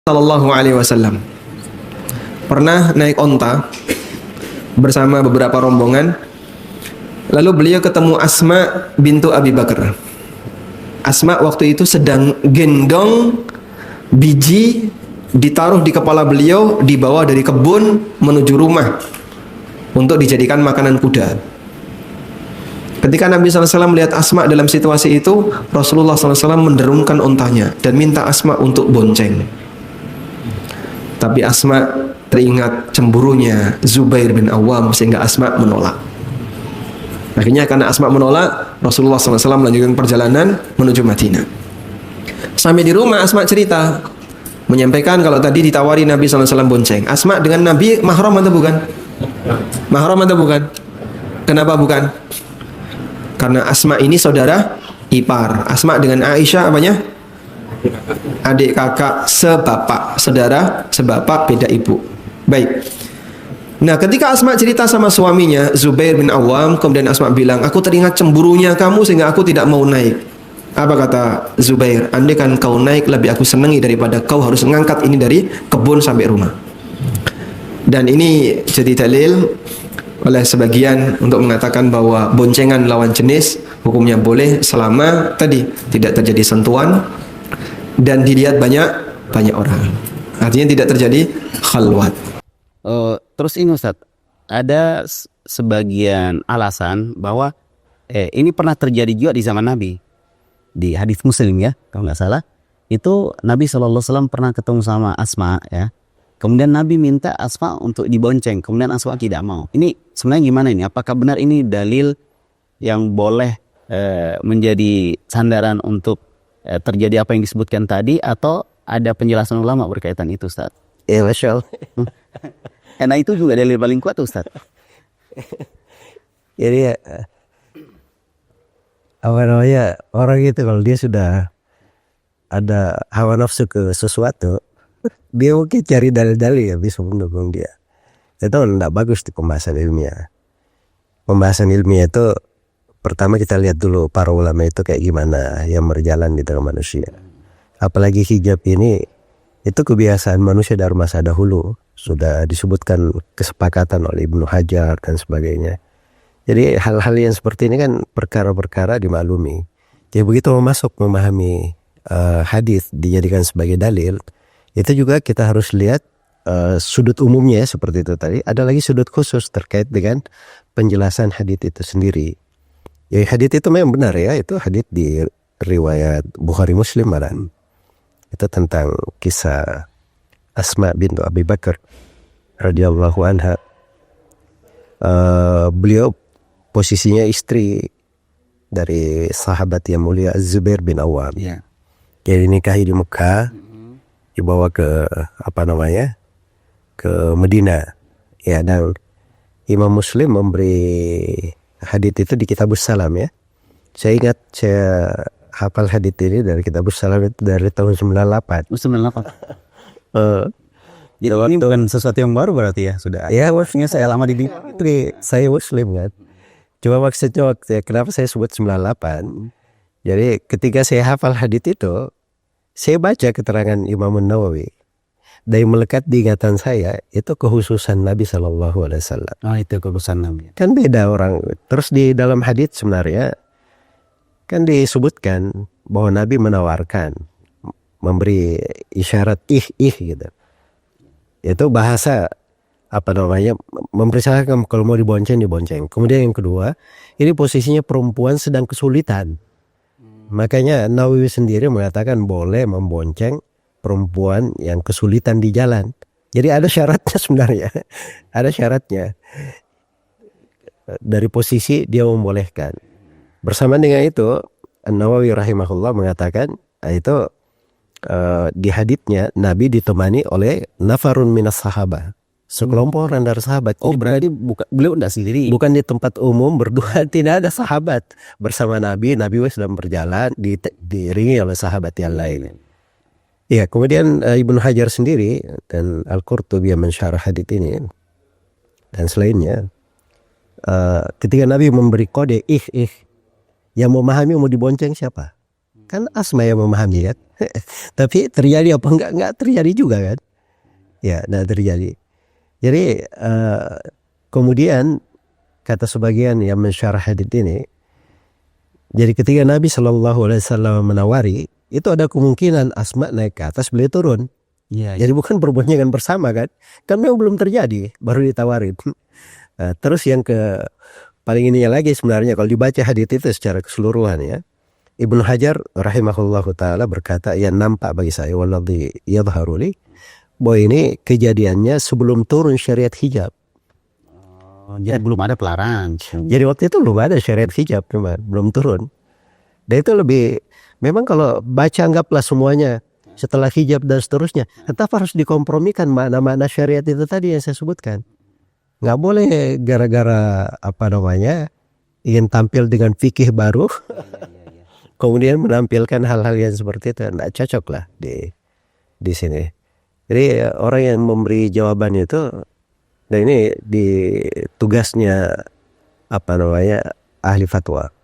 Sallallahu Alaihi Wasallam pernah naik onta bersama beberapa rombongan. Lalu beliau ketemu Asma bintu Abi Bakar. Asma waktu itu sedang gendong biji ditaruh di kepala beliau, dibawa dari kebun menuju rumah untuk dijadikan makanan kuda. Ketika Nabi SAW melihat Asma dalam situasi itu, Rasulullah SAW menderungkan ontanya dan minta Asma untuk bonceng. Tapi Asma teringat cemburunya Zubair bin Awam sehingga Asma menolak. Akhirnya karena Asma menolak, Rasulullah SAW melanjutkan perjalanan menuju Madinah. Sampai di rumah Asma cerita, menyampaikan kalau tadi ditawari Nabi SAW bonceng. Asma dengan Nabi mahram atau bukan? Mahram atau bukan? Kenapa bukan? Karena Asma ini saudara ipar. Asma dengan Aisyah apanya? Adik kakak sebapak, saudara sebapak beda ibu. Baik. Nah, ketika Asma cerita sama suaminya Zubair bin Awam, kemudian Asma bilang, aku teringat cemburunya kamu sehingga aku tidak mau naik. Apa kata Zubair? Andai kan kau naik lebih aku senangi daripada kau harus mengangkat ini dari kebun sampai rumah. Dan ini jadi dalil oleh sebagian untuk mengatakan bahwa boncengan lawan jenis hukumnya boleh selama tadi tidak terjadi sentuhan dan dilihat banyak orang. Artinya tidak terjadi khalwat. Terus ini Ustaz, ada sebagian alasan bahwa ini pernah terjadi juga di zaman Nabi. Di hadis Muslim ya, kalau nggak salah, itu Nabi SAW pernah ketemu sama Asma ya. Kemudian Nabi minta Asma untuk dibonceng, kemudian Asma tidak mau. Ini sebenarnya gimana ini? Apakah benar ini dalil yang boleh menjadi sandaran untuk terjadi apa yang disebutkan tadi, atau ada penjelasan ulama berkaitan itu, Ustaz? Ya, Masya Allah. Nah itu juga dalil paling kuat, Ustaz. Jadi apa namanya, orang itu kalau dia sudah ada hawa nafsu ke sesuatu, dia mungkin cari dalil-dalil yang bisa mendukung dia. Itu tidak bagus di pembahasan ilmiah. Pembahasan ilmiah itu pertama kita lihat dulu para ulama itu kayak gimana yang berjalan di tengah manusia. Apalagi hijab ini, itu kebiasaan manusia dari masa dahulu. Sudah disebutkan kesepakatan oleh Ibnu Hajar dan sebagainya. Jadi hal-hal yang seperti ini kan perkara-perkara dimaklumi. Jadi begitu masuk memahami hadis dijadikan sebagai dalil, itu juga kita harus lihat sudut umumnya ya, seperti itu tadi. Ada lagi sudut khusus terkait dengan penjelasan hadis itu sendiri. Ya, hadis itu memang benar ya, itu hadis di riwayat Bukhari Muslim malah. Itu tentang kisah Asma bintu Abi Bakar radhiyallahu anha. Beliau posisinya istri dari sahabat yang mulia Zubair bin Awam. Ya. Jadi nikahi di Mekah, dibawa ke ke Medina. Ya, dan Imam Muslim memberi hadits itu di Kitabus Salam ya. Saya ingat saya hafal hadits ini dari Kitabus Salam itu dari tahun 98. 98. Ini bukan sesuatu yang baru berarti ya, sudah. Ya, maksudnya saya lama di saya Muslim kan. Cuma maksudnya kenapa saya sebut 98? Jadi ketika saya hafal hadits itu, saya baca keterangan Imam Nawawi. Dan melekat di ingatan saya itu kekhususan Nabi SAW. Oh, itu kekhususan Nabi. Kan beda orang. Terus di dalam hadits sebenarnya kan disebutkan bahwa Nabi menawarkan, memberi isyarat ih gitu. Itu bahasa mempersilahkan kalau mau dibonceng. Kemudian yang kedua, ini posisinya perempuan sedang kesulitan. Makanya Nawawi sendiri mengatakan boleh membonceng perempuan yang kesulitan di jalan. Jadi ada syaratnya sebenarnya. Ada syaratnya. Dari posisi dia membolehkan. Bersamaan dengan itu, Nawawi rahimahullah mengatakan itu di haditsnya Nabi ditemani oleh nafarun minas sahabah. Sekelompok orang dari sahabat. Oh, berarti beliau tidak sendiri. Bukan di tempat umum berdua, tidak ada sahabat bersama Nabi. Nabi sedang berjalan diiringi oleh sahabat yang lain. Ya, kemudian Ibnu Hajar sendiri dan Al-Qurtubi yang mensyarah hadits ini dan selainnya, ketika Nabi memberi kode ih, yang memahami mau dibonceng siapa? Kan Asma yang memahami kan. Tapi terjadi apa enggak terjadi juga kan. Ya, enggak terjadi. Jadi kemudian kata sebagian yang mensyarah hadits ini, jadi ketika Nabi SAW menawari, itu ada kemungkinan Asma naik ke atas, beliau turun. Iya. Jadi bukan perbandingan bersama kan. Kan memang belum terjadi, baru ditawarin. Terus yang paling ininya lagi sebenarnya kalau dibaca hadits itu secara keseluruhan ya. Ibnu Hajar rahimahullahu taala berkata, yang nampak bagi saya walladzi yadhharu li, bahwa ini kejadiannya sebelum turun syariat hijab. Jadi belum ada pelarangan. Jadi waktu itu belum ada syariat hijab, belum turun. Dan itu lebih, memang kalau baca anggaplah semuanya setelah hijab dan seterusnya, tetap harus dikompromikan makna-makna syariat itu tadi yang saya sebutkan. Nggak boleh gara-gara ingin tampil dengan fikih baru, kemudian menampilkan hal-hal yang seperti itu. Nggak cocok lah di sini. Jadi orang yang memberi jawaban itu, dan ini di tugasnya ahli fatwa.